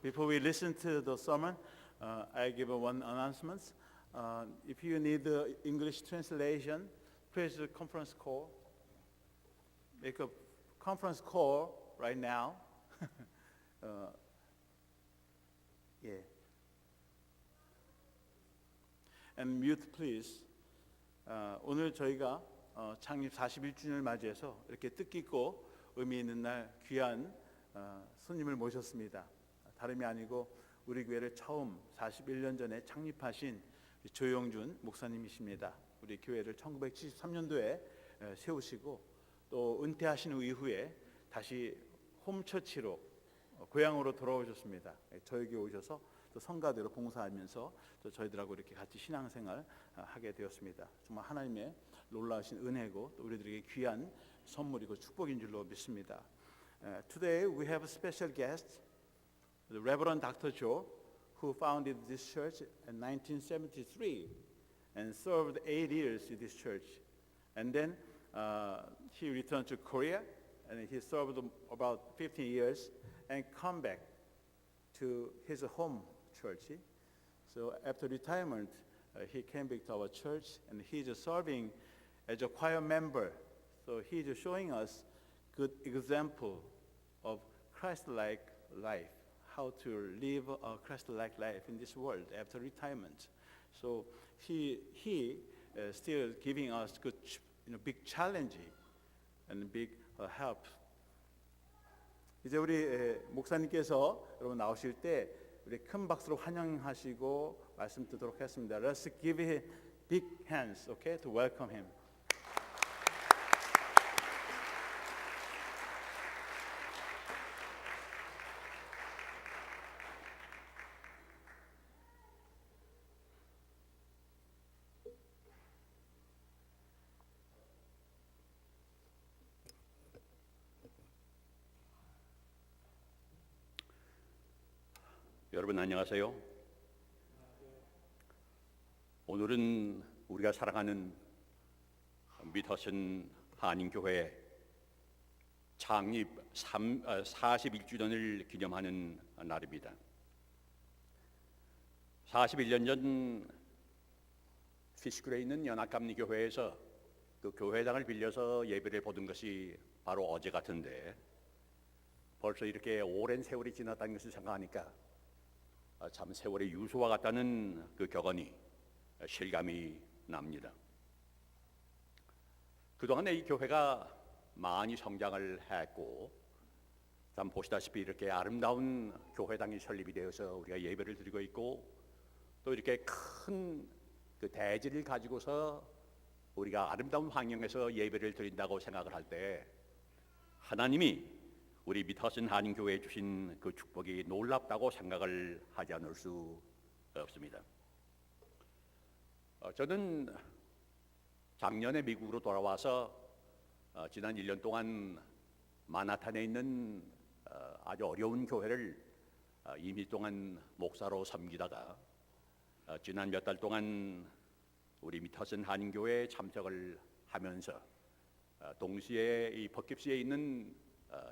Before we listen to the sermon, I give one announcement. If you need the English translation, press the conference call. Make a conference call right now. Yeah. And mute, please. 오늘 저희가 창립 41주년을 맞이해서 이렇게 뜻깊고 의미 있는 날 귀한 손님을 모셨습니다. 다름이 아니고 우리 교회를 처음 41년 전에 창립하신 조영준 목사님이십니다. 우리 교회를 1973년도에 세우시고 또 은퇴하신 이후에 다시 홈처치로 고향으로 돌아오셨습니다. 저희 교회 오셔서 또 성가대로 봉사하면서 또 저희들하고 이렇게 같이 신앙생활 하게 되었습니다. 정말 하나님의 놀라우신 은혜고 또 우리들에게 귀한 선물이고 축복인 줄로 믿습니다. Today we have a special guest, the Reverend Dr. Joe, who founded this church in 1973 and served 8 years in this church. And then he returned to Korea and he served about 15 years and come back to his home church. So after retirement, he came back to our church and he's serving as a choir member. So he's showing us good example of Christ-like life, how to live a Christ-like life in this world after retirement. So he still giving us good, big challenge and big help. 이제 우리 목사님께서 여러분 나오실 때 우리 큰 박수로 환영하시고 말씀 듣도록 하겠습니다. Let's give him big hands, okay, to welcome him. 여러분 안녕하세요. 오늘은 우리가 사랑하는 미터슨 한인교회 창립 41주년을 기념하는 날입니다. 41년 전 피시쿨에 있는 연합감리교회에서 그 교회당을 빌려서 예배를 보던 것이 바로 어제 같은데 벌써 이렇게 오랜 세월이 지났다는 것을 생각하니까 참 세월의 유수와 같다는 그 격언이 실감이 납니다. 그동안에 이 교회가 많이 성장을 했고 참 보시다시피 이렇게 아름다운 교회당이 설립이 되어서 우리가 예배를 드리고 있고 또 이렇게 큰 그 대지를 가지고서 우리가 아름다운 환경에서 예배를 드린다고 생각을 할 때 하나님이 우리 미터슨 한인교회에 주신 그 축복이 놀랍다고 생각을 하지 않을 수 없습니다. 저는 작년에 미국으로 돌아와서 지난 1년 동안 만하탄에 있는 아주 어려운 교회를 2년 동안 목사로 섬기다가 지난 몇 달 동안 우리 미터슨 한인교회에 참석을 하면서 동시에 이 버킷시에 있는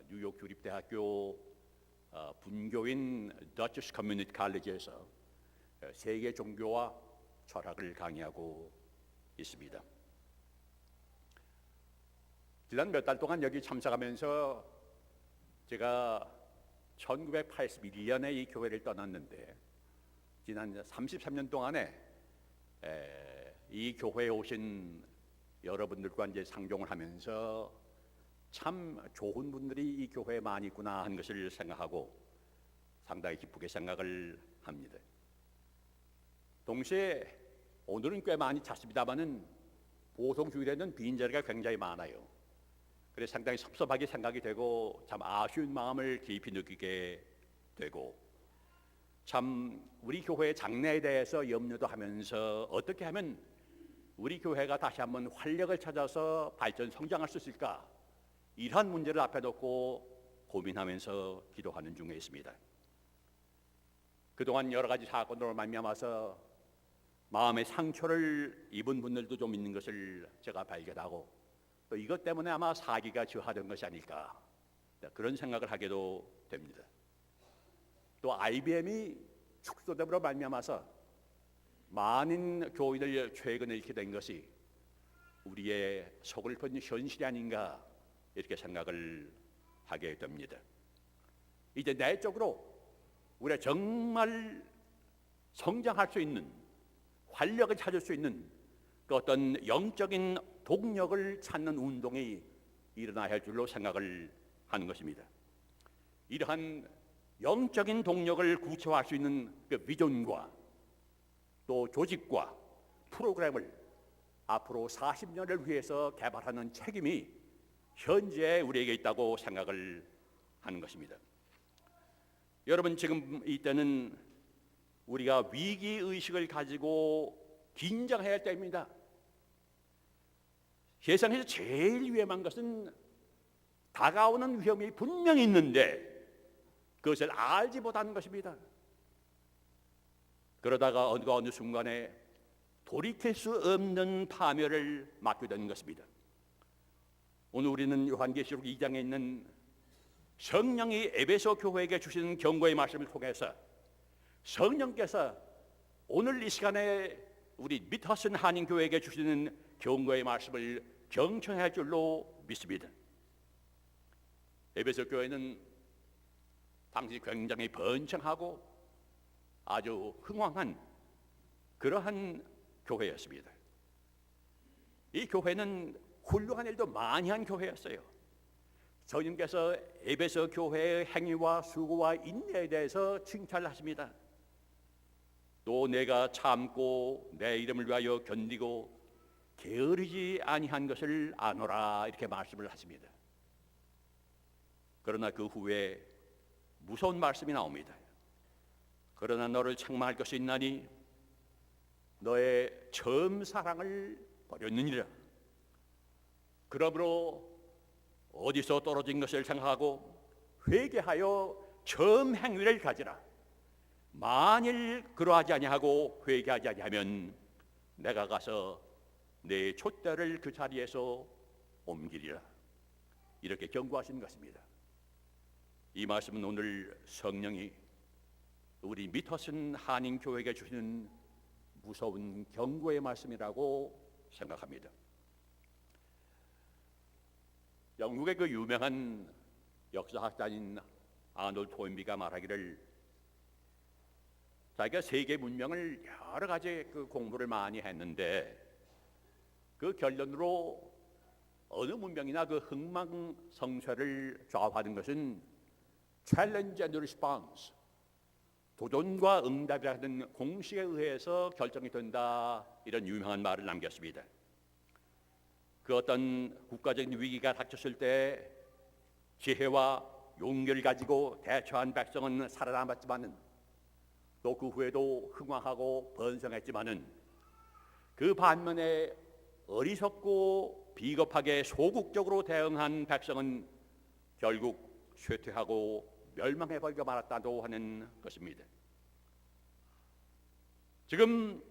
뉴욕 주립대학교 분교인 더치스 커뮤니티 칼리지에서 세계 종교와 철학을 강의하고 있습니다. 지난 몇 달 동안 여기 참석하면서 제가 1981년에 이 교회를 떠났는데 지난 33년 동안에 이 교회에 오신 여러분들과 이제 상종을 하면서 참 좋은 분들이 이 교회에 많이 있구나 하는 것을 생각하고 상당히 기쁘게 생각을 합니다. 동시에 오늘은 꽤 많이 잤습니다마는 보통 주일에는 빈자리가 굉장히 많아요. 그래서 상당히 섭섭하게 생각이 되고 참 아쉬운 마음을 깊이 느끼게 되고 참 우리 교회의 장래에 대해서 염려도 하면서 어떻게 하면 우리 교회가 다시 한번 활력을 찾아서 발전 성장할 수 있을까 이러한 문제를 앞에 놓고 고민하면서 기도하는 중에 있습니다. 그동안 여러 가지 사건으로 말미암아서 마음의 상처를 입은 분들도 좀 있는 것을 제가 발견하고 또 이것 때문에 아마 사기가 저하된 것이 아닐까 그런 생각을 하게도 됩니다. 또 IBM이 축소됨으로 말미암아서 많은 교인을 최근에 잃게 된 것이 우리의 서글픈 현실이 아닌가 이렇게 생각을 하게 됩니다. 이제 내적으로 우리가 정말 성장할 수 있는, 활력을 찾을 수 있는 그 어떤 영적인 동력을 찾는 운동이 일어나야 할 줄로 생각을 하는 것입니다. 이러한 영적인 동력을 구체화할 수 있는 그 비전과 또 조직과 프로그램을 앞으로 40년을 위해서 개발하는 책임이 현재 우리에게 있다고 생각을 하는 것입니다. 여러분, 지금 이때는 우리가 위기의식을 가지고 긴장해야 할 때입니다. 세상에서 제일 위험한 것은 다가오는 위험이 분명히 있는데 그것을 알지 못하는 것입니다. 그러다가 어느 순간에 돌이킬 수 없는 파멸을 맞게 되는 것입니다. 오늘 우리는 요한계시록 2장에 있는 성령이 에베소 교회에게 주신 경고의 말씀을 통해서 성령께서 오늘 이 시간에 우리 미터슨 한인교회에게 주시는 경고의 말씀을 경청해야 할 줄로 믿습니다. 에베소 교회는 당시 굉장히 번창하고 아주 흥왕한 그러한 교회였습니다. 이 교회는 훌륭한 일도 많이 한 교회였어요. 성령께서 에베소 교회의 행위와 수고와 인내에 대해서 칭찬을 하십니다. 또 내가 참고 내 이름을 위하여 견디고 게으르지 아니한 것을 아노라 이렇게 말씀을 하십니다. 그러나 그 후에 무서운 말씀이 나옵니다. 그러나 너를 책망할 것이 있나니 너의 처음 사랑을 버렸느니라. 그러므로 어디서 떨어진 것을 생각하고 회개하여 처음 행위를 가지라. 만일 그러하지 아니하고 회개하지 아니하면 내가 가서 내 촛대를 그 자리에서 옮기리라. 이렇게 경고하시는 것입니다. 이 말씀은 오늘 성령이 우리 미터슨 한인교회에게 주시는 무서운 경고의 말씀이라고 생각합니다. 영국의 그 유명한 역사학자인 아놀드 토인비가 말하기를 자기가 세계 문명을 여러 가지 그 공부를 많이 했는데 그 결론으로 어느 문명이나 그 흥망성쇠를 좌우하는 것은 challenge and response, 도전과 응답이라는 공식에 의해서 결정이 된다, 이런 유명한 말을 남겼습니다. 그 어떤 국가적인 위기가 닥쳤을 때 지혜와 용기를 가지고 대처한 백성은 살아남았지만은 또 그 후에도 흥왕하고 번성했지만은 그 반면에 어리석고 비겁하게 소극적으로 대응한 백성은 결국 쇠퇴하고 멸망해버리고 말았다고 하는 것입니다. 지금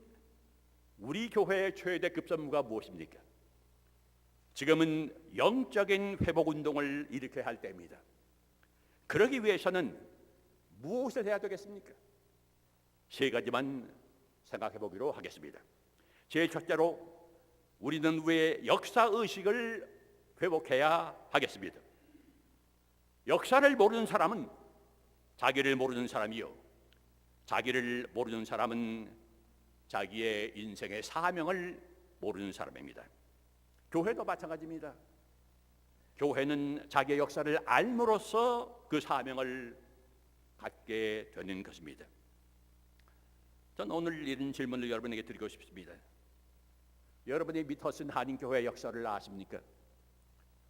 우리 교회의 최대 급선무가 무엇입니까? 지금은 영적인 회복운동을 일으켜야 할 때입니다. 그러기 위해서는 무엇을 해야 되겠습니까? 세 가지만 생각해 보기로 하겠습니다. 제일 첫째로 우리는 우리의 역사의식을 회복해야 하겠습니다. 역사를 모르는 사람은 자기를 모르는 사람이요, 자기를 모르는 사람은 자기의 인생의 사명을 모르는 사람입니다. 교회도 마찬가지입니다. 교회는 자기의 역사를 알므로써 그 사명을 갖게 되는 것입니다. 저는 오늘 이런 질문을 여러분에게 드리고 싶습니다. 여러분이 미터슨 한인교회의 역사를 아십니까?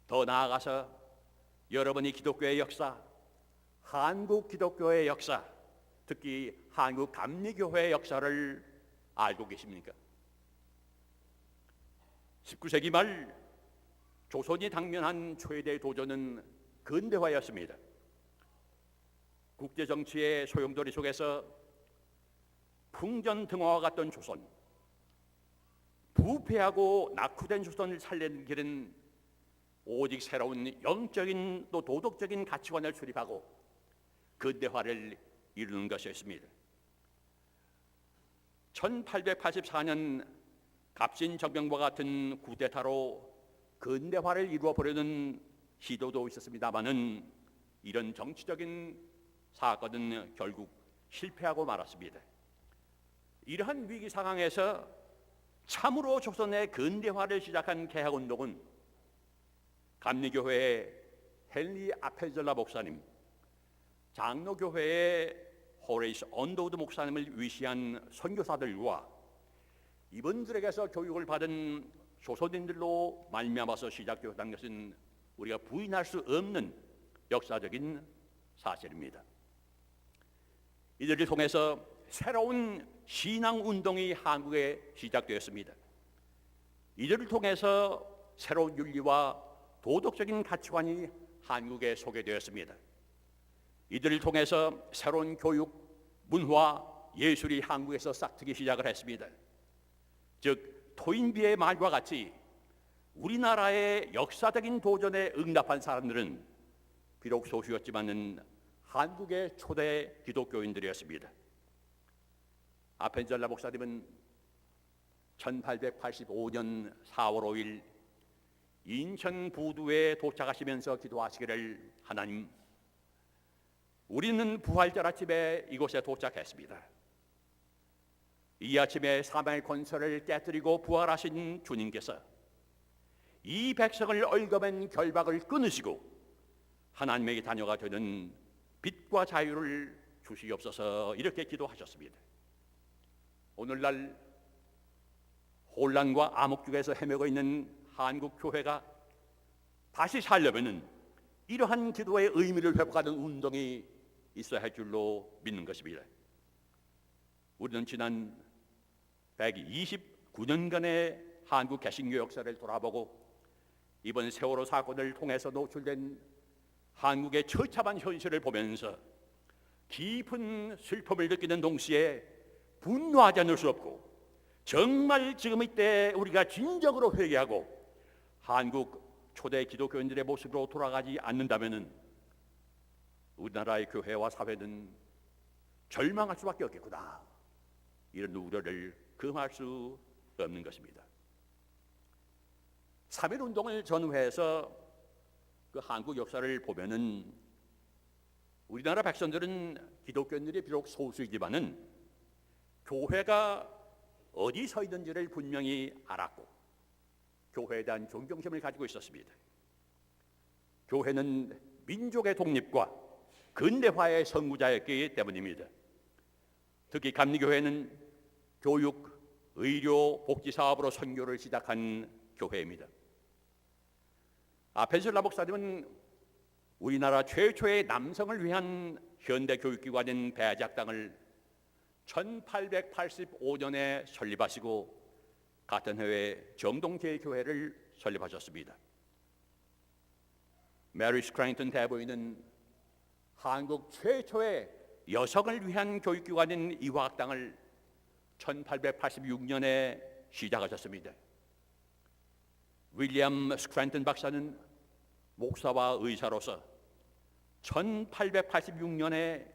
더 나아가서 여러분이 기독교의 역사, 한국 기독교의 역사, 특히 한국 감리교회의 역사를 알고 계십니까? 19세기 말 조선이 당면한 최대 도전은 근대화였습니다. 국제정치의 소용돌이 속에서 풍전등화와 같던 조선, 부패하고 낙후된 조선을 살리는 길은 오직 새로운 영적인 또 도덕적인 가치관을 수립하고 근대화를 이루는 것이었습니다. 1884년 갑신정변과 같은 쿠데타로 근대화를 이루어 보려는 시도도 있었습니다마는 이런 정치적인 사건은 결국 실패하고 말았습니다. 이러한 위기 상황에서 참으로 조선의 근대화를 시작한 개혁운동은 감리교회의 헨리 아펜젤라 목사님, 장로교회의 호레이스 언더우드 목사님을 위시한 선교사들과 이분들에게서 교육을 받은 조선인들로 말미암아서 시작되었다는 것은 우리가 부인할 수 없는 역사적인 사실입니다. 이들을 통해서 새로운 신앙운동이 한국에 시작되었습니다. 이들을 통해서 새로운 윤리와 도덕적인 가치관이 한국에 소개되었습니다. 이들을 통해서 새로운 교육, 문화, 예술이 한국에서 싹트기 시작을 했습니다. 즉 토인비의 말과 같이 우리나라의 역사적인 도전에 응답한 사람들은 비록 소수였지만은 한국의 초대 기독교인들이었습니다. 아펜젤라 목사님은 1885년 4월 5일 인천 부두에 도착하시면서 기도하시기를, 하나님, 우리는 부활절 아침에 이곳에 도착했습니다. 이 아침에 사마엘 건설을 깨뜨리고 부활하신 주님께서 이 백성을 얽어맨 결박을 끊으시고 하나님에게 다녀가 되는 빛과 자유를 주시옵소서, 이렇게 기도하셨습니다. 오늘날 혼란과 암흑중에서 헤매고 있는 한국 교회가 다시 살려면은 이러한 기도의 의미를 회복하는 운동이 있어야 할 줄로 믿는 것입니다. 우리는 지난 129년간의 한국 개신교 역사를 돌아보고 이번 세월호 사건을 통해서 노출된 한국의 처참한 현실을 보면서 깊은 슬픔을 느끼는 동시에 분노하지 않을 수 없고, 정말 지금 이때 우리가 진정으로 회개하고 한국 초대 기독교인들의 모습으로 돌아가지 않는다면 우리나라의 교회와 사회는 절망할 수밖에 없겠구나, 이런 우려를 금할 수 없는 것입니다. 3.1운동을 전후해서 그 한국 역사를 보면은 우리나라 백성들은 기독교인들이 비록 소수이지만은 교회가 어디 서 있는지를 분명히 알았고 교회에 대한 존경심을 가지고 있었습니다. 교회는 민족의 독립과 근대화의 선구자였기 때문입니다. 특히 감리교회는 교육, 의료, 복지 사업으로 선교를 시작한 교회입니다. 아펜젤라 목사님은 우리나라 최초의 남성을 위한 현대 교육기관인 배작당을 1885년에 설립하시고 같은 해에 정동제일교회를 설립하셨습니다. 메리 스크라인턴 대부인은 한국 최초의 여성을 위한 교육기관인 이화학당을 1886년에 시작하셨습니다. 윌리엄 스크라인턴 박사는 목사와 의사로서 1886년에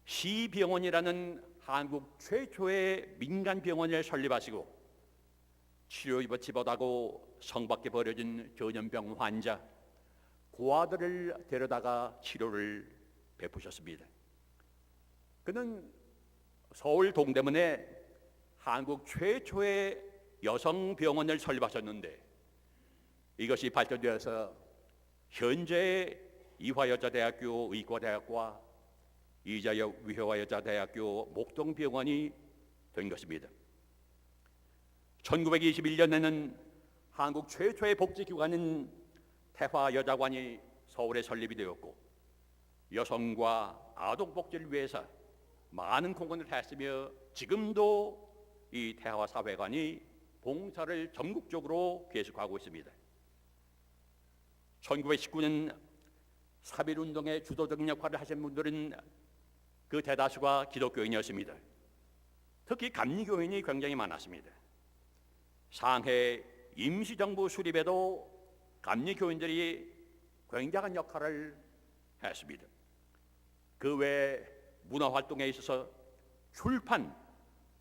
시병원이라는 한국 최초의 민간병원을 설립하시고 치료에 집어다고 성밖에 버려진 전염병 환자, 고아들을 데려다가 치료를 베푸셨습니다. 그는 서울 동대문에 한국 최초의 여성병원을 설립하셨는데 이것이 발전되어서 현재 이화여자대학교 의과대학과 이자역 위화여자대학교 목동병원이 된 것입니다. 1921년에는 한국 최초의 복지기관인 태화여자관이 서울에 설립이 되었고 여성과 아동복지를 위해서 많은 공헌을 했으며 지금도 이 태화사회관이 봉사를 전국적으로 계속하고 있습니다. 1919년 3.1운동의 주도적인 역할을 하신 분들은 그 대다수가 기독교인이었습니다. 특히 감리교인이 굉장히 많았습니다. 상해 임시정부 수립에도 감리교인들이 굉장한 역할을 했습니다. 그 외에 문화 활동에 있어서 출판,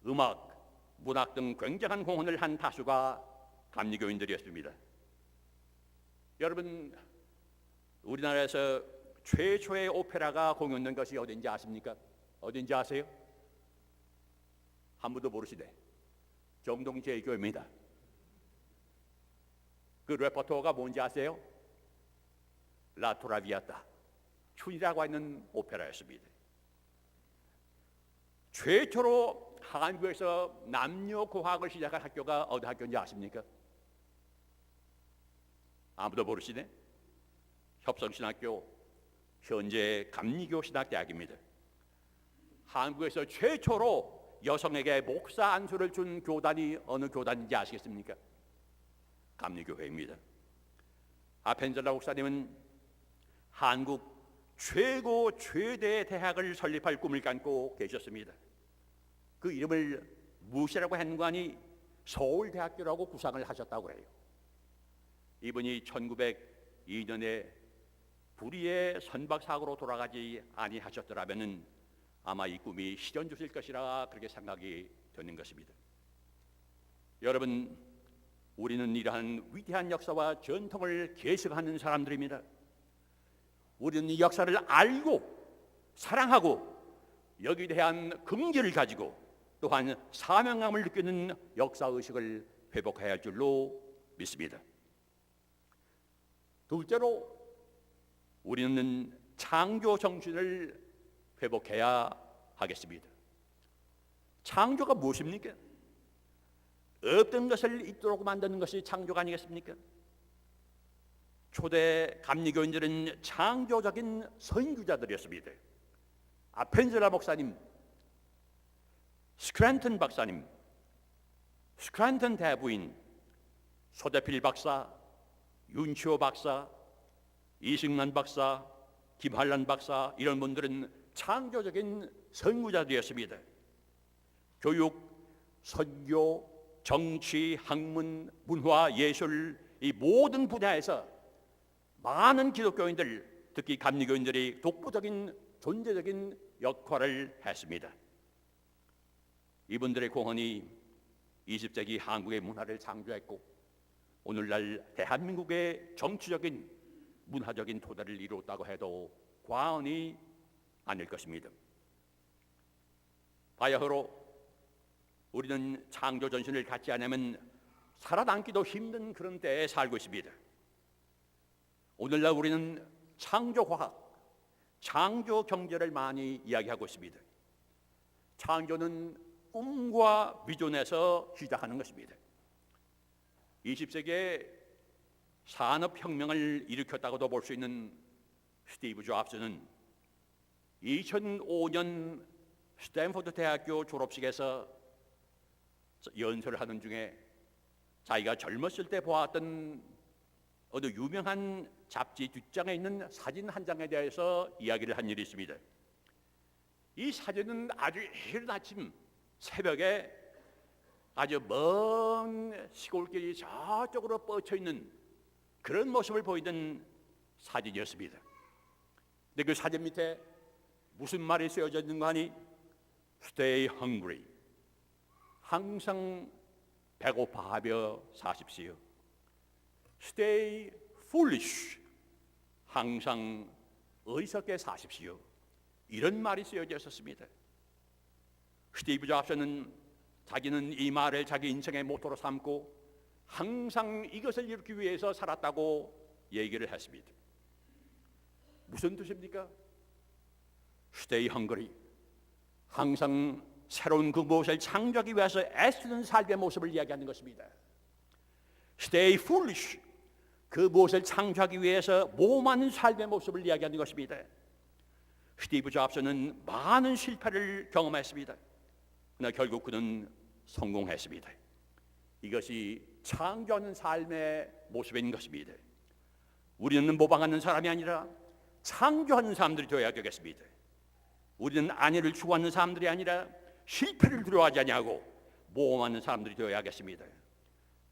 음악, 문학 등 굉장한 공헌을 한 다수가 감리교인들이었습니다. 여러분, 우리나라에서 최초의 오페라가 공연된 것이 어딘지 아십니까? 어딘지 아세요? 한 분도 모르시네. 정동제일교회입니다. 그 레퍼토어가 뭔지 아세요? 라 토라비아타, 춘이라고 하는 오페라였습니다. 최초로 한국에서 남녀 고학을 시작한 학교가 어느 학교인지 아십니까? 아무도 모르시네? 협성신학교, 현재 감리교 신학대학입니다. 한국에서 최초로 여성에게 목사 안수를 준 교단이 어느 교단인지 아시겠습니까? 감리교회입니다. 아펜젤라 목사님은 한국 최대 대학을 설립할 꿈을 갖고 계셨습니다. 그 이름을 무엇이라고 했는가니 서울대학교라고 구상을 하셨다고 해요. 이분이 1902년에 불의의 선박사고로 돌아가지 아니하셨더라면 아마 이 꿈이 실현되실 것이라 그렇게 생각이 되는 것입니다. 여러분, 우리는 이러한 위대한 역사와 전통을 계승하는 사람들입니다. 우리는 이 역사를 알고 사랑하고 여기에 대한 긍지를 가지고 또한 사명감을 느끼는 역사의식을 회복해야 할 줄로 믿습니다. 둘째로 우리는 창조 정신을 회복해야 하겠습니다. 창조가 무엇입니까? 없던 것을 있도록 만드는 것이 창조가 아니겠습니까? 초대 감리교인들은 창조적인 선구자들이었습니다. 아펜젤라 목사님, 스크랜턴 박사님, 스크랜턴 대부인, 소대필 박사, 윤치호 박사, 이승만 박사, 김한란 박사, 이런 분들은 창조적인 선구자들이었습니다. 교육, 선교, 정치, 학문, 문화, 예술, 이 모든 분야에서 많은 기독교인들, 특히 감리교인들이 독보적인 존재적인 역할을 했습니다. 이분들의 공헌이 20세기 한국의 문화를 창조했고 오늘날 대한민국의 정치적인 문화적인 토대를 이루었다고 해도 과언이 아닐 것입니다. 바야흐로 우리는 창조 정신을 갖지 않으면 살아남기도 힘든 그런 때에 살고 있습니다. 오늘날 우리는 창조과학, 창조 경제를 많이 이야기하고 있습니다. 창조는 꿈과 비전에서 시작하는 것입니다. 20세기에 산업혁명을 일으켰다고도 볼 수 있는 스티브 잡스는 2005년 스탠포드 대학교 졸업식에서 연설을 하는 중에 자기가 젊었을 때 보았던 어느 유명한 잡지 뒷장에 있는 사진 한 장에 대해서 이야기를 한 일이 있습니다. 이 사진은 아주 이른 아침 새벽에 아주 먼 시골길이 저쪽으로 뻗쳐 있는 그런 모습을 보이던 사진이었습니다. 근데 그 사진 밑에 무슨 말이 쓰여져 있는가 하니 Stay hungry, 항상 배고파하며 사십시오. Stay foolish, 항상 어리석게 사십시오. 이런 말이 쓰여져 있었습니다. 스티브 잡스는 자기는 이 말을 자기 인생의 모토로 삼고 항상 이것을 이루기 위해서 살았다고 얘기를 했습니다. 무슨 뜻입니까? Stay hungry, 항상 새로운 그 무엇을 창조하기 위해서 애쓰는 삶의 모습을 이야기하는 것입니다. Stay foolish, 그 무엇을 창조하기 위해서 모험하는 삶의 모습을 이야기하는 것입니다. 스티브 잡스는 많은 실패를 경험했습니다. 그러나 결국 그는 성공했습니다. 이것이 창조하는 삶의 모습인 것입니다. 우리는 모방하는 사람이 아니라 창조하는 사람들이 되어야 되겠습니다. 우리는 안위를 추구하는 사람들이 아니라 실패를 두려워하지 아니하고 모험하는 사람들이 되어야 하겠습니다.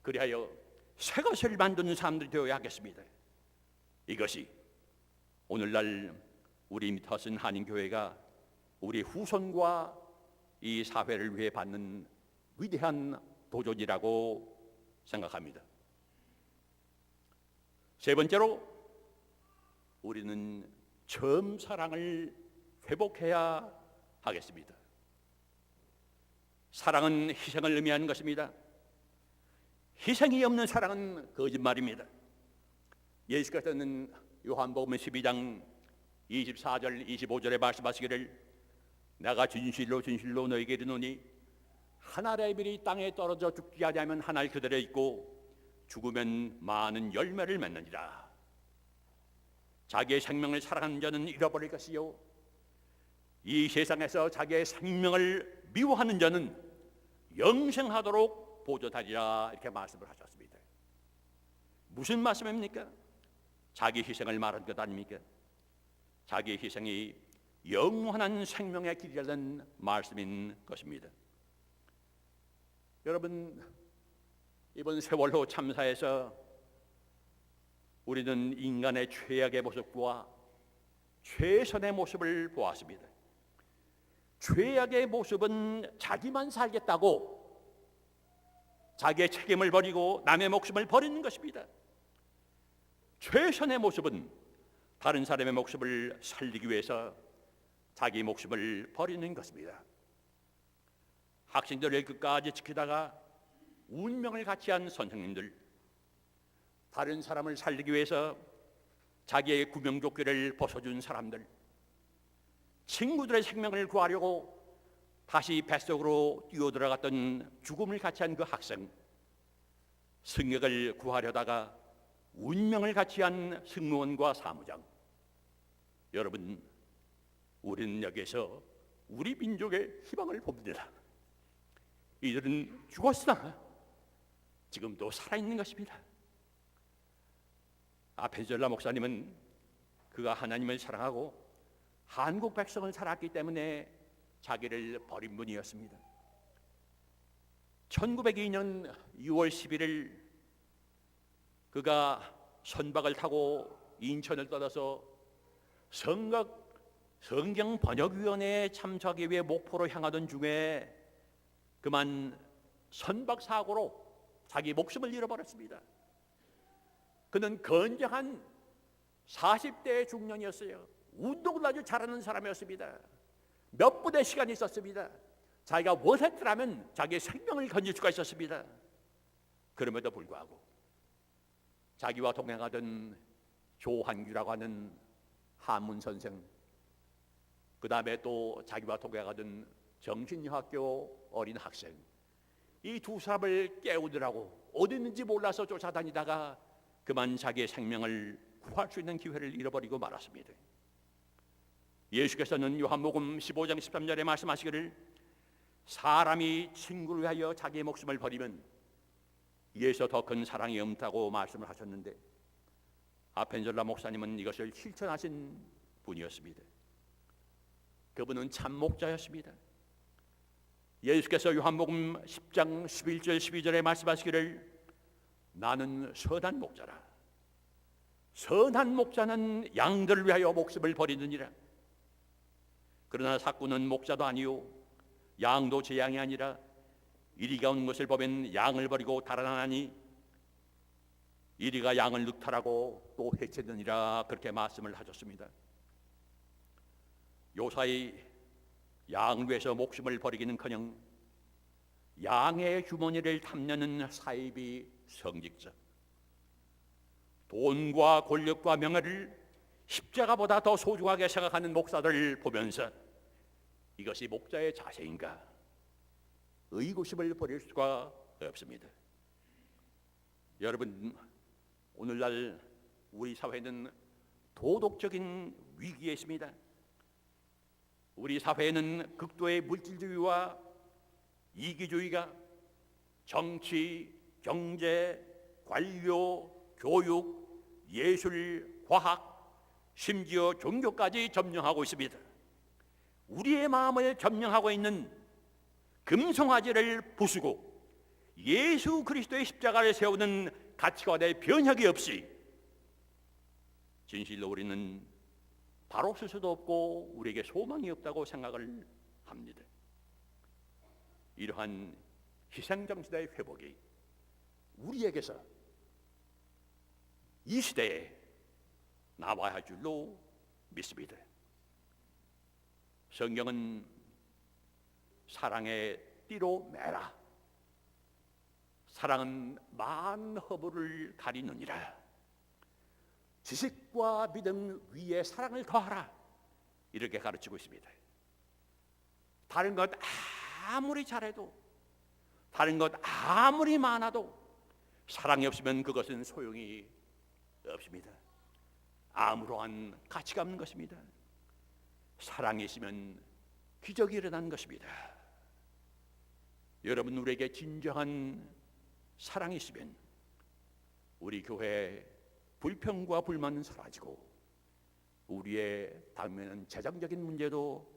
그리하여 새 것을 만드는 사람들이 되어야 하겠습니다. 이것이 오늘날 우리 미터슨 한인교회가 우리 후손과 이 사회를 위해 받는 위대한 도전이라고 생각합니다. 세 번째로 우리는 처음 사랑을 회복해야 하겠습니다. 사랑은 희생을 의미하는 것입니다. 희생이 없는 사랑은 거짓말입니다. 예수께서는 요한복음 12장 24절 25절에 말씀하시기를 내가 진실로 진실로 너희에게 이르노니 한 알의 빌이 땅에 떨어져 죽지 아니하면 한 알 그대로 있고 죽으면 많은 열매를 맺느니라. 자기의 생명을 사랑하는 자는 잃어버릴 것이요 이 세상에서 자기의 생명을 미워하는 자는 영생하도록 보존하리라. 이렇게 말씀을 하셨습니다. 무슨 말씀입니까? 자기 희생을 말한 것 아닙니까? 자기 희생이 영원한 생명의 길이라는 말씀인 것입니다. 여러분, 이번 세월호 참사에서 우리는 인간의 최악의 모습과 최선의 모습을 보았습니다. 최악의 모습은 자기만 살겠다고 자기의 책임을 버리고 남의 목숨을 버리는 것입니다. 최선의 모습은 다른 사람의 목숨을 살리기 위해서 자기 목숨을 버리는 것입니다. 학생들을 끝까지 지키다가 운명을 같이한 선생님들, 다른 사람을 살리기 위해서 자기의 구명조끼를 벗어준 사람들, 친구들의 생명을 구하려고 다시 뱃속으로 뛰어들어갔던 죽음을 같이한 그 학생, 승객을 구하려다가 운명을 같이한 승무원과 사무장. 여러분, 우리는 여기에서 우리 민족의 희망을 봅니다. 이들은 죽었으나 지금도 살아있는 것입니다. 아펜젤라 목사님은 그가 하나님을 사랑하고 한국 백성을 살았기 때문에 자기를 버린 분이었습니다. 1902년 6월 11일 그가 선박을 타고 인천을 떠나서 성경 번역위원회에 참석하기 위해 목포로 향하던 중에 그만 선박 사고로 자기 목숨을 잃어버렸습니다. 그는 건장한 40대의 중년이었어요. 운동을 아주 잘하는 사람이었습니다. 몇 분의 시간이 있었습니다. 자기가 원했더라면 자기의 생명을 건질 수가 있었습니다. 그럼에도 불구하고 자기와 동행하던 조한규라고 하는 한문 선생, 그 다음에 또 자기와 동행하던 정신여학교 어린 학생, 이 두 사람을 깨우느라고 어디 있는지 몰라서 쫓아다니다가 그만 자기의 생명을 구할 수 있는 기회를 잃어버리고 말았습니다. 예수께서는 요한복음 15장 13절에 말씀하시기를 사람이 친구를 위하여 자기의 목숨을 버리면 이에서 더 큰 사랑이 없다고 말씀을 하셨는데 아펜젤라 목사님은 이것을 실천하신 분이었습니다. 그분은 참 목자였습니다. 예수께서 요한복음 10장 11절 12절에 말씀하시기를 나는 선한 목자라. 선한 목자는 양들을 위하여 목숨을 버리느니라. 그러나 사꾼은 목자도 아니요 양도 제 양이 아니라 이리가 온 것을 보면 양을 버리고 달아나니 이리가 양을 늑탈하고 또 해치느니라. 그렇게 말씀을 하셨습니다. 요사이 양을 위해서 목숨을 버리기는커녕 양의 주머니를 탐내는 사이비 성직자, 돈과 권력과 명예를 십자가보다 더 소중하게 생각하는 목사들을 보면서 이것이 목자의 자세인가? 의구심을 버릴 수가 없습니다. 여러분, 오늘날 우리 사회는 도덕적인 위기에 있습니다. 우리 사회에는 극도의 물질주의와 이기주의가 정치, 경제, 관료, 교육, 예술, 과학, 심지어 종교까지 점령하고 있습니다. 우리의 마음을 점령하고 있는 금송아지를 부수고 예수 그리스도의 십자가를 세우는 가치관의 변혁이 없이 진실로 우리는 바로 쓸 수도 없고 우리에게 소망이 없다고 생각을 합니다. 이러한 희생정신의 회복이 우리에게서 이 시대에 나와야 할 줄로 믿습니다. 성경은 사랑의 띠로 매라. 사랑은 만 허물을 가리느니라. 지식과 믿음 위에 사랑을 더하라. 이렇게 가르치고 있습니다. 다른 것 아무리 잘해도, 다른 것 아무리 많아도 사랑이 없으면 그것은 소용이 없습니다. 아무러한 가치가 없는 것입니다. 사랑이 있으면 기적이 일어나는 것입니다. 여러분, 우리에게 진정한 사랑이 있으면 우리 교회에 불평과 불만은 사라지고 우리의 당면은 재정적인 문제도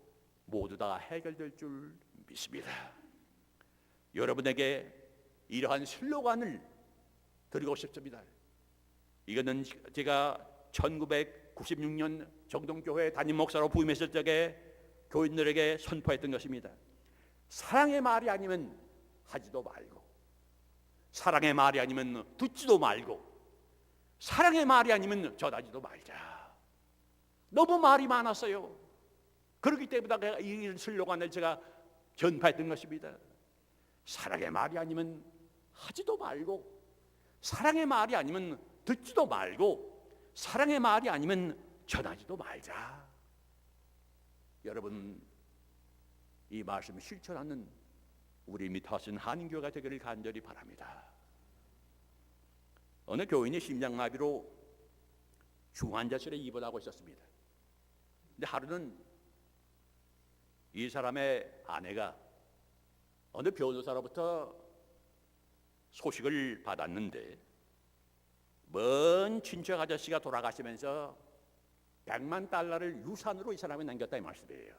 모두 다 해결될 줄 믿습니다. 여러분에게 이러한 슬로건을 드리고 싶습니다. 이거는 제가 1996년 정동교회 담임 목사로 부임했을 적에 교인들에게 선포했던 것입니다. 사랑의 말이 아니면 하지도 말고, 사랑의 말이 아니면 듣지도 말고, 사랑의 말이 아니면 전하지도 말자. 너무 말이 많았어요. 그렇기 때문에 이 슬로건을 제가 전파했던 것입니다. 사랑의 말이 아니면 하지도 말고, 사랑의 말이 아니면 듣지도 말고, 사랑의 말이 아니면 전하지도 말자. 여러분, 이 말씀 실천하는 우리 미타신 한인교회가 되기를 간절히 바랍니다. 어느 교인이 심장마비로 중환자실에 입원하고 있었습니다. 근데 하루는 이 사람의 아내가 어느 변호사로부터 소식을 받았는데, 먼 친척 아저씨가 돌아가시면서 100만 달러를 유산으로 이 사람이 남겼다, 이 말씀이에요.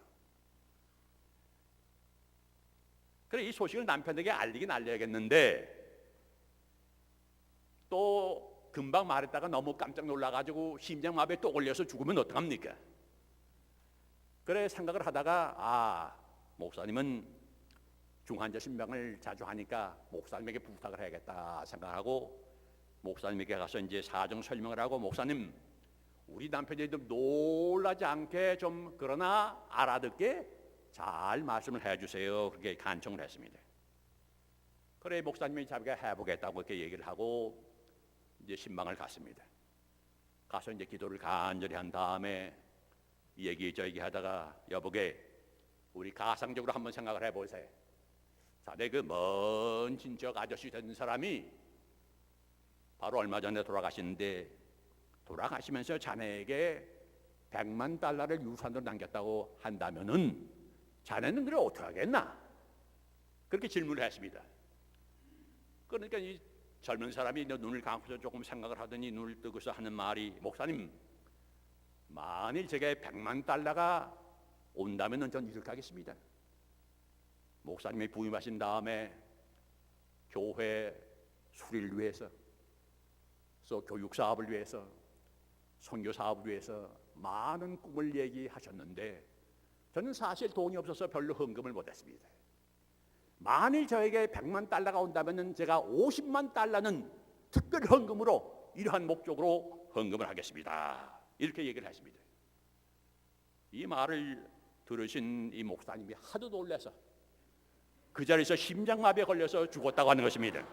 그래, 이 소식을 남편에게 알리긴 알려야겠는데 또 금방 말했다가 너무 깜짝 놀라가지고 심장마비에 또 걸려서 죽으면 어떡합니까? 그래 생각을 하다가 목사님은 중환자 신방을 자주 하니까 목사님에게 부탁을 해야겠다 생각하고 목사님에게 가서 이제 사정 설명을 하고, 목사님, 우리 남편이 좀 놀라지 않게 좀 그러나 알아듣게 잘 말씀을 해주세요. 그렇게 간청을 했습니다. 그래 목사님이 자기가 해보겠다고 이렇게 얘기를 하고 이제 신방을 갔습니다. 가서 이제 기도를 간절히 한 다음에 얘기 하다가, 여보게, 우리 가상적으로 한번 생각을 해보세요. 자네 그 먼 친척 아저씨 된 사람이 바로 얼마 전에 돌아가시는데, 돌아가시면서 자네에게 100만 달러를 유산으로 남겼다고 한다면은 자네는 그래 어떻게 하겠나? 그렇게 질문을 했습니다. 그러니까 이 젊은 사람이 눈을 감고서 조금 생각을 하더니 눈을 뜨고서 하는 말이, 목사님, 만일 제게 100만 달러가 온다면은 전 이렇게 하겠습니다. 목사님이 부임하신 다음에 교회 수리를 위해서, 또 교육 사업을 위해서, 선교 사업을 위해서 많은 꿈을 얘기하셨는데 저는 사실 돈이 없어서 별로 헌금을 못했습니다. 만일 저에게 100만 달러가 온다면 제가 50만 달러는 특별 헌금으로 이러한 목적으로 헌금을 하겠습니다. 이렇게 얘기를 했습니다. 이 말을 들으신 이 목사님이 하도 놀라서 그 자리에서 심장마비에 걸려서 죽었다고 하는 것입니다.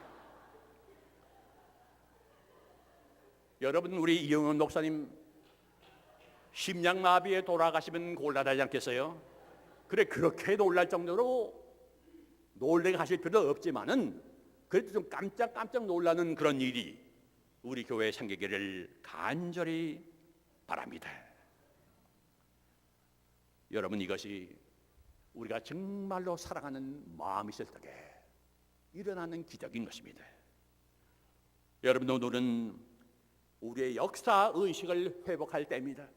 여러분, 우리 이영훈 목사님 심장마비에 돌아가시면 곤란하지 않겠어요? 그래, 그렇게 놀랄 정도로 놀래게 하실 필요는 없지만은 그래도 좀 깜짝 놀라는 그런 일이 우리 교회에 생기기를 간절히 바랍니다. 여러분, 이것이 우리가 정말로 사랑하는 마음이 있을 때에 일어나는 기적인 것입니다. 여러분, 오늘은 우리의 역사 의식을 회복할 때입니다.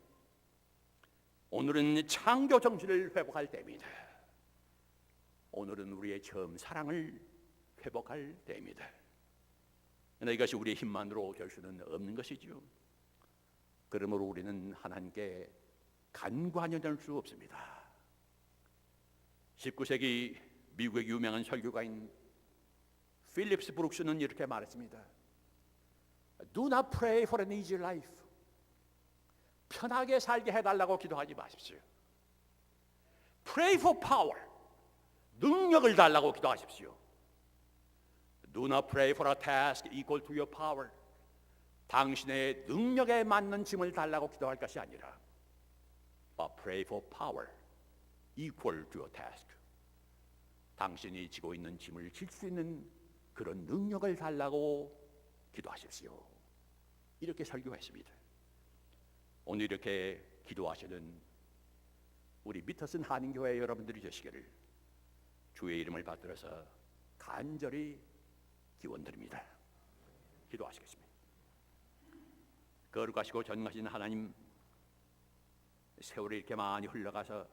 오늘은 창조 정신을 회복할 때입니다. 오늘은 우리의 처음 사랑을 회복할 때입니다. 그러나 이것이 우리의 힘만으로 될 수는 없는 것이죠. 그러므로 우리는 하나님께 간과할 수 없습니다. 19세기 미국의 유명한 설교가인 필립스 브룩스는 이렇게 말했습니다. Do not pray for an easy life. 편하게 살게 해달라고 기도하지 마십시오. Pray for power. 능력을 달라고 기도하십시오. Do not pray for a task equal to your power. 당신의 능력에 맞는 짐을 달라고 기도할 것이 아니라 but pray for power equal to your task. 당신이 지고 있는 짐을 질 수 있는 그런 능력을 달라고 기도하십시오. 이렇게 설교했습니다. 오늘 이렇게 기도하시는 우리 미터슨 한인교회 여러분들이 되시기를 주의 이름을 받들어서 간절히 기원드립니다. 기도하시겠습니다. 거룩하시고 전능하신 하나님, 세월이 이렇게 많이 흘러가서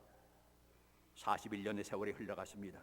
41년의 세월이 흘러갔습니다.